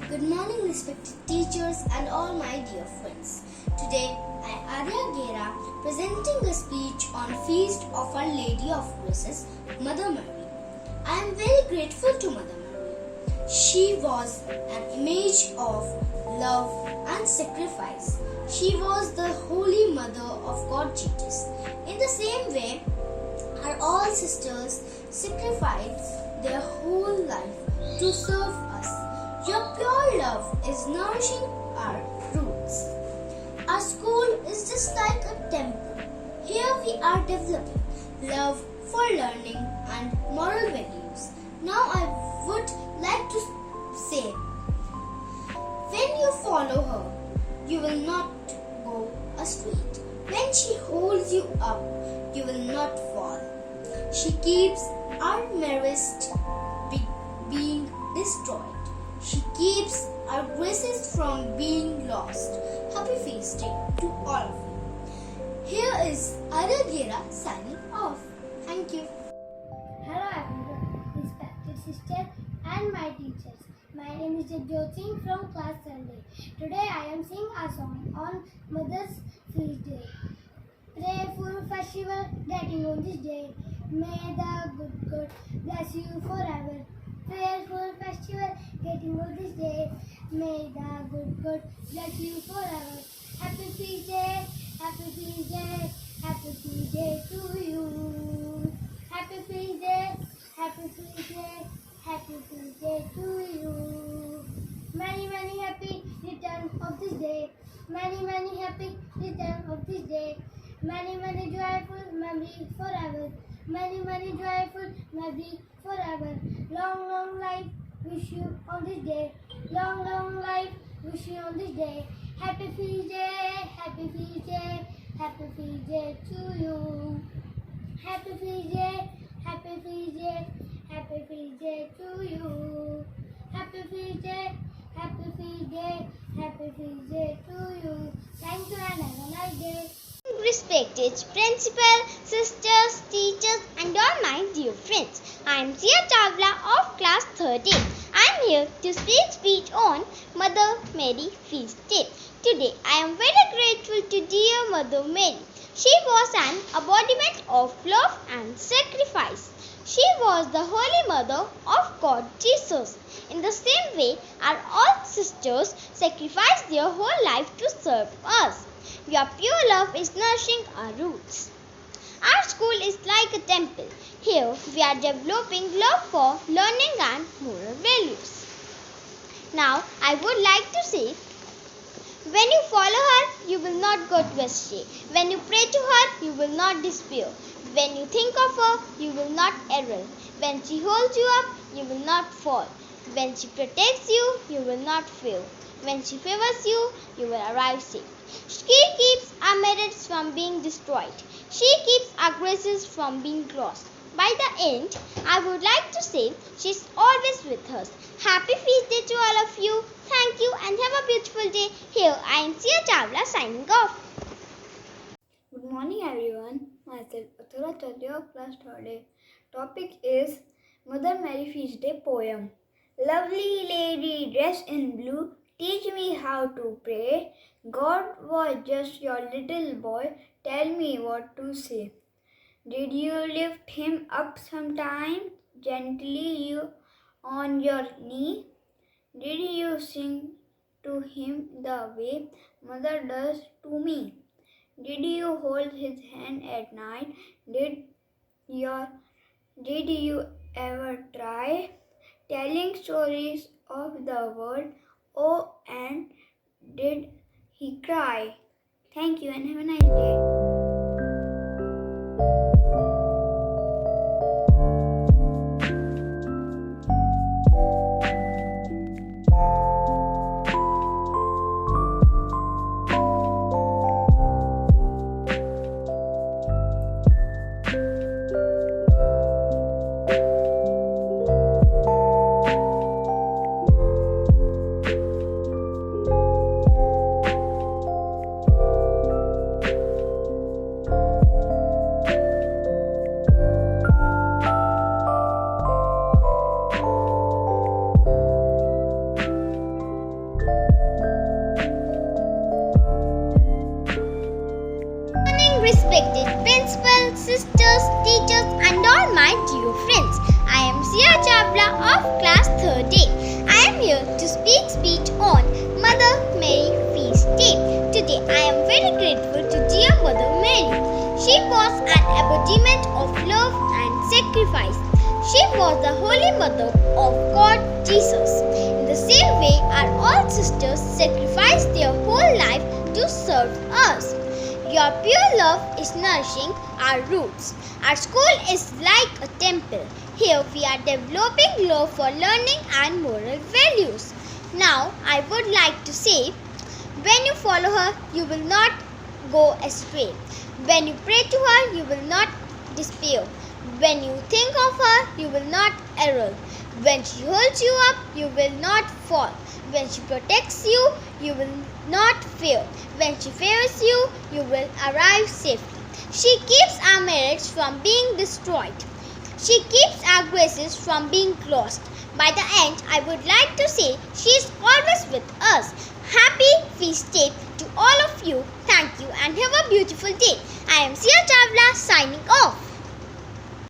Good morning, respected teachers and all my dear friends. Today, I, Arya Gera, presenting a speech on Feast of Our Lady of Graces, Mother Mary. I am very grateful to Mother Mary. She was an image of love and sacrifice. She was the Holy Mother of God Jesus. In the same way, our all sisters sacrificed their whole life to serve us. Your pure love is nourishing our roots. Our school is just like a temple. Here we are developing love for learning and moral values. Now I would like to say, when you follow her, you will not go astray. When she holds you up, you will not fall. She keeps our merest being destroyed. She keeps our graces from being lost. Happy feast day to all of you. Here is Arya Gera signing off. Thank you. Hello everyone, respected sisters and my teachers. My name is Jyoti from class Sunday. Today I am singing a song on Mother's Feast Day. Prayerful festival getting on this day. May the good God bless you forever. Prayerful festival getting on this day. May the good God bless you forever. Happy feast day, happy feast day, happy feast day to you. Happy feast day, happy feast day, happy feast day to you. Many happy return of this day. Many happy return of this day. Many joyful memory forever. Many joyful memory forever. Long life wish you on this day. Long life wish you on this day. Happy feast day, happy feast day, happy feast day to you. Happy feast day, happy feast day, happy feast day to you. Happy feast day, happy feast day, happy feast day to you. Thank you and have a nice day. Respected principal, sisters, teachers and all my dear friends. I am Sia Chawla of class 13. I am here to speech on Mother Mary Feast Day. Today I am very grateful to dear Mother Mary. She was an embodiment of love and sacrifice. She was the Holy Mother of God Jesus. In the same way, our all sisters sacrificed their whole life to serve us. Your pure love is nourishing our roots. Our school is like a temple. Here we are developing love for learning and moral values. Now I would like to say, when you follow her, you will not go astray. When you pray to her, you will not despair. When you think of her, you will not err. When she holds you up, you will not fall. When she protects you, you will not fail. When she favors you, you will arrive safe. She keeps our merits from being destroyed. She keeps our graces from being lost. By the end, I would like to say she is always with us. Happy feast day to all of you. Thank you and have a beautiful day. Here I am Sia Chawla signing off. Good morning everyone. Myself Athura Chalya of class 3rd. Topic is Mother Mary Feast Day poem. Lovely lady dressed in blue, teach me how to pray. God was just your little boy, tell me what to say. Did you lift him up sometime, gently you on your knee? Did you sing to him the way mother does to me? Did you hold his hand at night? Did you ever try telling stories of the world? Oh, and did he cry? Thank you and have a nice day. embodiment of love and sacrifice. She was the Holy Mother of God Jesus. In the same way, our all sisters sacrificed their whole life to serve us. Your pure love is nourishing our roots. Our school is like a temple. Here we are developing love for learning and moral values. Now, I would like to say, when you follow her, you will not go astray. When you pray to her, you will not despair. When you think of her, you will not err. When she holds you up, you will not fall. When she protects you, you will not fear. When she favors you, you will arrive safely. She keeps our marriage from being destroyed. She keeps our graces from being lost. By the end, I would like to say she is always with us. Happy feast day to all of you. Thank you and have a beautiful day. I am Sia Chawla signing off.